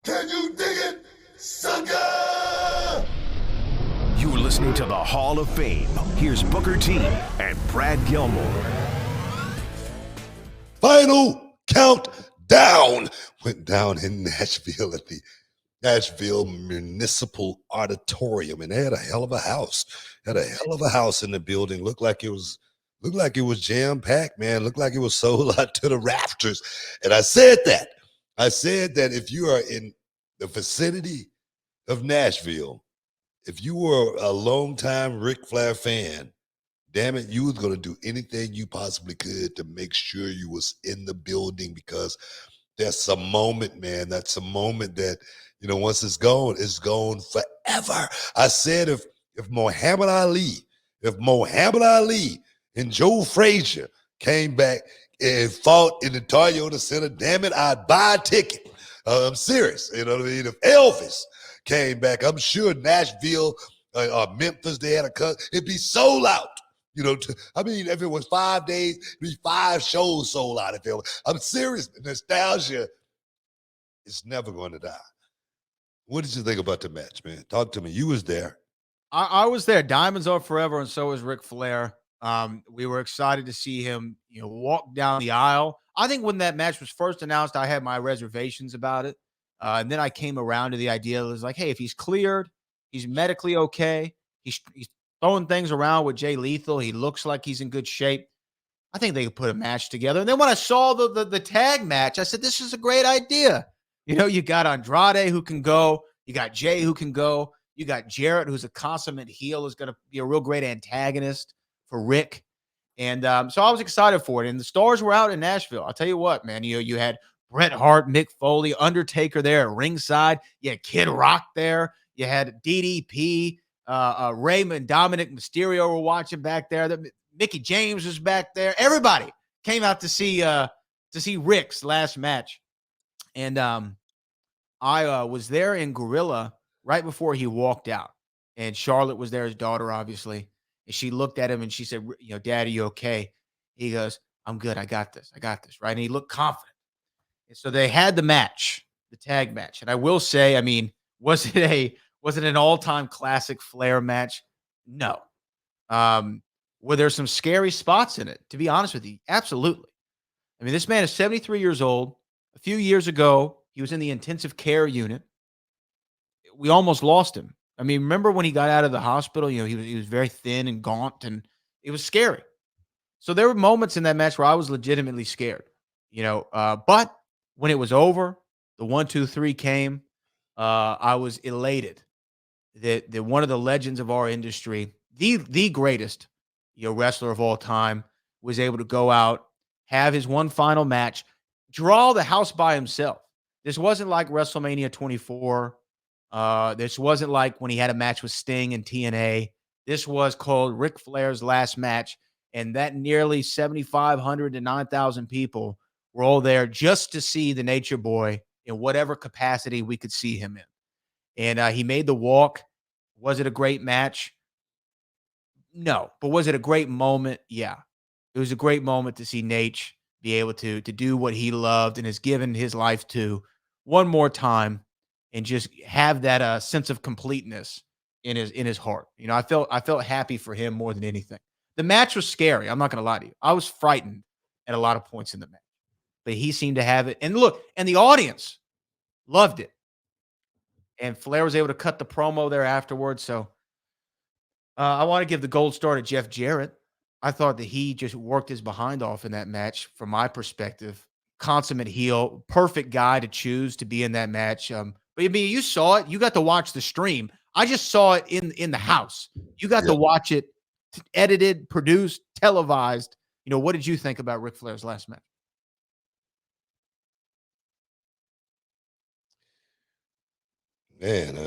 Can you dig it, sucker? You're listening to the Hall of Fame. Here's Booker T and Brad Gilmore. Final countdown went down in Nashville at the Nashville Municipal Auditorium, and they had a hell of a house. Had a hell of a house in the building. Looked like it was jam packed, man. Looked like it was sold out to the rafters. And I said that if you are in the vicinity of Nashville, if you were a longtime Ric Flair fan, damn it, you was gonna do anything you possibly could to make sure you was in the building, because that's a moment, man. That's a moment that, once it's gone forever. I said if Muhammad Ali and Joe Frazier came back and fought in the Toyota Center, damn it, I'd buy a ticket. I'm serious. You know what I mean? If Elvis came back, I'm sure Nashville or Memphis, they had a cut, it'd be sold out. If it was 5 days, it'd be 5 shows sold out. I'm serious. Nostalgia is never going to die. What did you think about the match, man? Talk to me. You was there. I was there. Diamonds are forever, and so was Ric Flair. We were excited to see him, walk down the aisle. I think when that match was first announced, I had my reservations about it. And then I came around to the idea. It was like, hey, if he's cleared, he's medically okay. He's throwing things around with Jay Lethal. He looks like he's in good shape. I think they could put a match together. And then when I saw the tag match, I said, this is a great idea. You got Andrade who can go. You got Jay who can go. You got Jarrett, who's a consummate heel, who's going to be a real great antagonist for Rick. And so I was excited for it. And the stars were out in Nashville. I'll tell you what, man, you had Bret Hart, Mick Foley, Undertaker there at ringside. You had Kid Rock there. You had DDP, Raymond, Dominic Mysterio were watching back there. Mickey James was back there. Everybody came out to see Rick's last match. And I was there in Gorilla right before he walked out. And Charlotte was there, his daughter, obviously. And she looked at him and she said, Dad, are you okay? He goes, I'm good. I got this. Right. And he looked confident. And so they had the match, the tag match. And I will say, was it an all-time classic Flair match? No. Were there some scary spots in it? To be honest with you, absolutely. This man is 73 years old. A few years ago, he was in the intensive care unit. We almost lost him. Remember when he got out of the hospital? He was very thin and gaunt, and it was scary. So there were moments in that match where I was legitimately scared. But when it was over, the 1, 2, 3 came. I was elated that one of the legends of our industry, the greatest wrestler of all time, was able to go out, have his one final match, draw the house by himself. This wasn't like WrestleMania 24. This wasn't like when he had a match with Sting and TNA. This was called Ric Flair's last match, and that nearly 7,500 to 9,000 people were all there just to see the Nature Boy in whatever capacity we could see him in. And he made the walk. Was it a great match? No. But was it a great moment? Yeah. It was a great moment to see Nate be able to do what he loved and has given his life to one more time, and just have that sense of completeness in his heart. I felt happy for him more than anything. The match was scary. I'm not going to lie to you. I was frightened at a lot of points in the match, but he seemed to have it. And look, and the audience loved it. And Flair was able to cut the promo there afterwards. So I want to give the gold star to Jeff Jarrett. I thought that he just worked his behind off in that match from my perspective. Consummate heel, perfect guy to choose to be in that match. But you saw it. You got to watch the stream. I just saw it in the house. You got to watch it edited, produced, televised. What did you think about Ric Flair's last match? Man,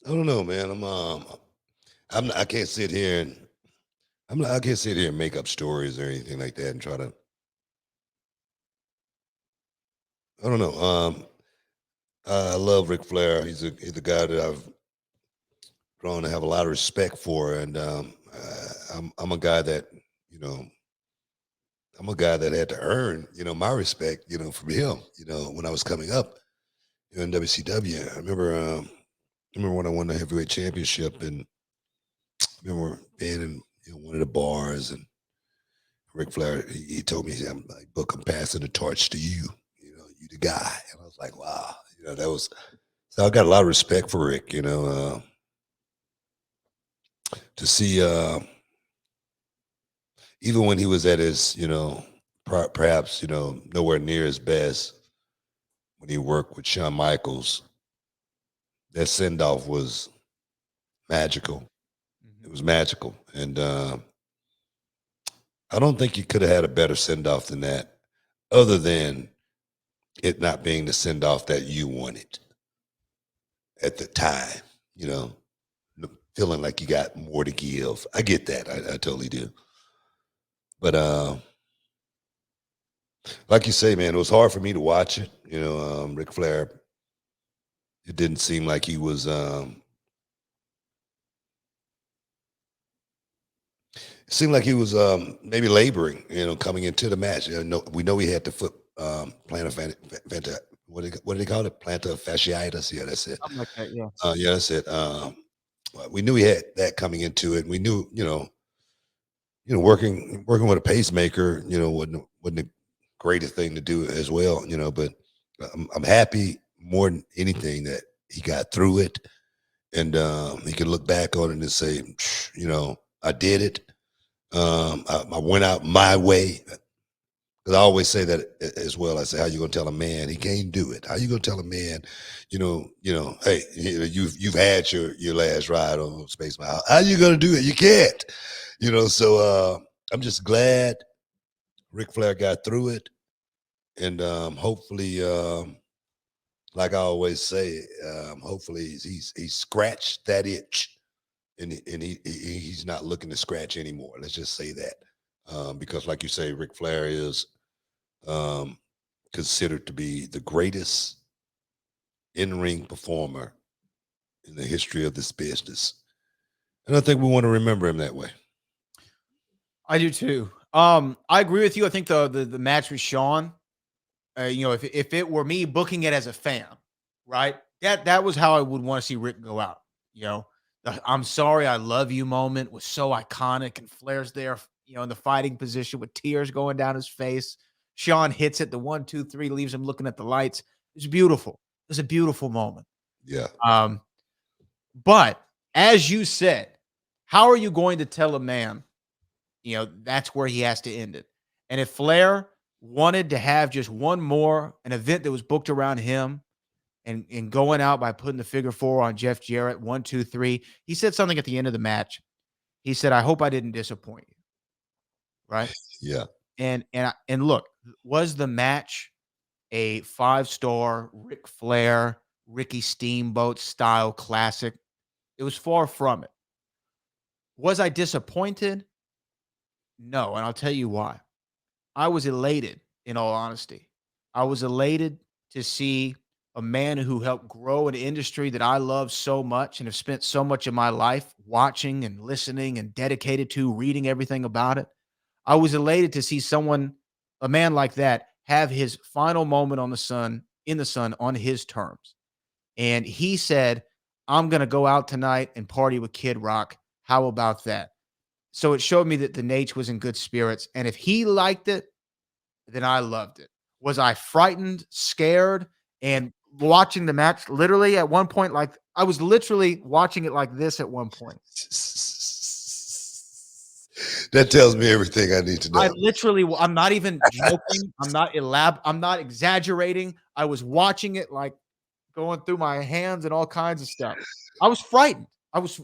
I don't know, man. I can't sit here and I can't sit here and make up stories or anything like that and try to. I don't know. I love Ric Flair. He's a guy that I've grown to have a lot of respect for, and I'm a guy that I'm a guy that had to earn, my respect, from him, when I was coming up, in WCW. I remember when I won the heavyweight championship, and I remember being in one of the bars, and Ric Flair, he told me, I'm like, Book, I'm passing the torch to you. You the guy. And I was like, wow, that was, so I got a lot of respect for Rick, to see, even when he was at his, perhaps, nowhere near his best, when he worked with Shawn Michaels, that send off was magical. It was magical. And I don't think you could have had a better send off than that, other than it not being the send off that you wanted at the time, you know, feeling like you got more to give. I get that. I totally do. But like you say, man, it was hard for me to watch it. Ric Flair, it didn't seem like he was it seemed like he was maybe laboring, coming into the match. We know he had the foot plantar what do they call it? Plantar fasciitis. Yeah, that's it. Something like that, yeah. Yeah, that's it. We knew he had that coming into it. We knew, working with a pacemaker, wasn't the greatest thing to do as well, But I'm happy more than anything that he got through it, and he can look back on it and say, I did it. I went out my way. Because I always say that as well. I say, how you gonna tell a man he can't do it? How you gonna tell a man, hey, you've had your last ride on Space Mile. How you gonna do it? You can't. So I'm just glad Ric Flair got through it, and hopefully, like I always say, hopefully he's scratched that itch, and he's not looking to scratch anymore. Let's just say that, because like you say, Ric Flair is considered to be the greatest in-ring performer in the history of this business. And I think we want to remember him that way. I do too. I agree with you. I think the match with Shawn, if it were me booking it as a fan, right? That was how I would want to see Rick go out. The "I'm sorry, I love you" moment was so iconic, and Flair's there, in the fighting position with tears going down his face. Shawn hits it, the 1, 2, 3, leaves him looking at the lights. It's beautiful. It's a beautiful moment. Yeah. But as you said, how are you going to tell a man, that's where he has to end it? And if Flair wanted to have just one more, an event that was booked around him, and going out by putting the figure four on Jeff Jarrett, 1, 2, 3, he said something at the end of the match. He said, "I hope I didn't disappoint you." Right? Yeah. And look, was the match a 5-star Ric Flair, Ricky Steamboat style classic? It was far from it. Was I disappointed? No, and I'll tell you why. I was elated, in all honesty. I was elated to see a man who helped grow an industry that I love so much and have spent so much of my life watching and listening and dedicated to reading everything about it. I was elated to see a man like that, have his final moment in the sun on his terms. And he said, "I'm going to go out tonight and party with Kid Rock. How about that?" So it showed me that the Nate was in good spirits. And if he liked it, then I loved it. Was I frightened, scared, and watching the match literally at one point? Like, I was literally watching it like this at one point. That tells me everything I need to know. I'm not even joking. I'm not exaggerating. I was watching it like going through my hands and all kinds of stuff. I was frightened. I was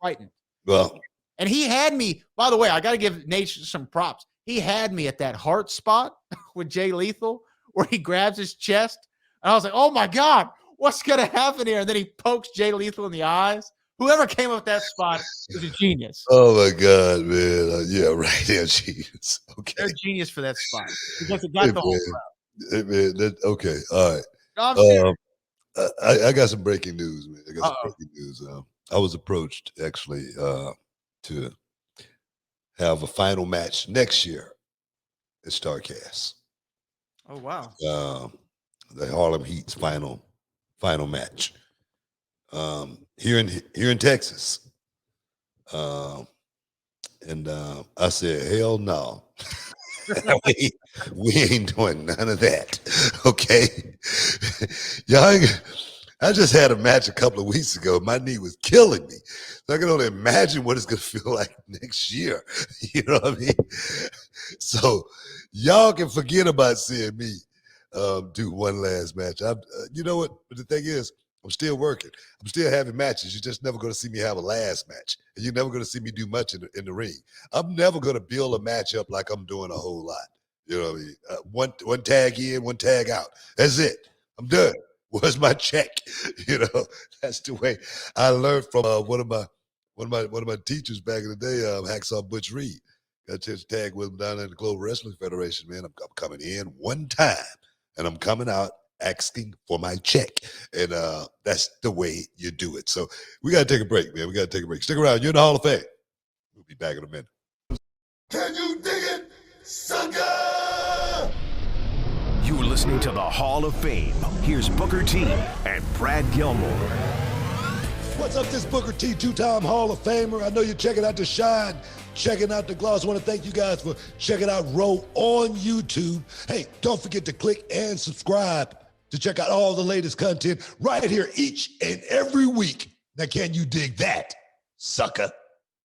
frightened. Well, And he had me, by the way, I got to give Nate some props. He had me at that heart spot with Jay Lethal where he grabs his chest. And I was like, oh my God, what's going to happen here? And then he pokes Jay Lethal in the eyes. Whoever came up with that spot is a genius. Oh my God, man. Yeah, right. They're genius. Okay. They're genius for that spot. Because it got the whole crowd. Hey, man, okay. All right. No, I'm serious. I got some breaking news, man. I got some breaking news. I was approached actually to have a final match next year at StarCast. Oh wow. The Harlem Heat's final match. Here in Texas. And I said, hell no. we ain't doing none of that. Okay. Y'all ain't, I just had a match a couple of weeks ago. My knee was killing me. So I can only imagine what it's going to feel like next year. You know what I mean? So y'all can forget about seeing me do one last match. You know what? But the thing is, I'm still working. I'm still having matches. You're just never going to see me have a last match. And you're never going to see me do much in the ring. I'm never going to build a match up like I'm doing a whole lot. You know what I mean? One tag in, one tag out. That's it. I'm done. Where's my check? You know, that's the way I learned from one of my teachers back in the day, Hacksaw Butch Reed. Got a chance to tag with him down in the Global Wrestling Federation, man. I'm coming in one time and I'm coming out asking for my check. And that's the way you do it. So we got to take a break, man. We got to take a break. Stick around. You're in the Hall of Fame. We'll be back in a minute. Can you dig it, sucker? You're listening to the Hall of Fame. Here's Booker T and Brad Gilmore. What's up, this Booker T, two-time Hall of Famer. I know you're checking out the shine, checking out the gloss. I want to thank you guys for checking out Row on YouTube. Hey, don't forget to click and subscribe to check out all the latest content right here each and every week. Now, can you dig that, sucker?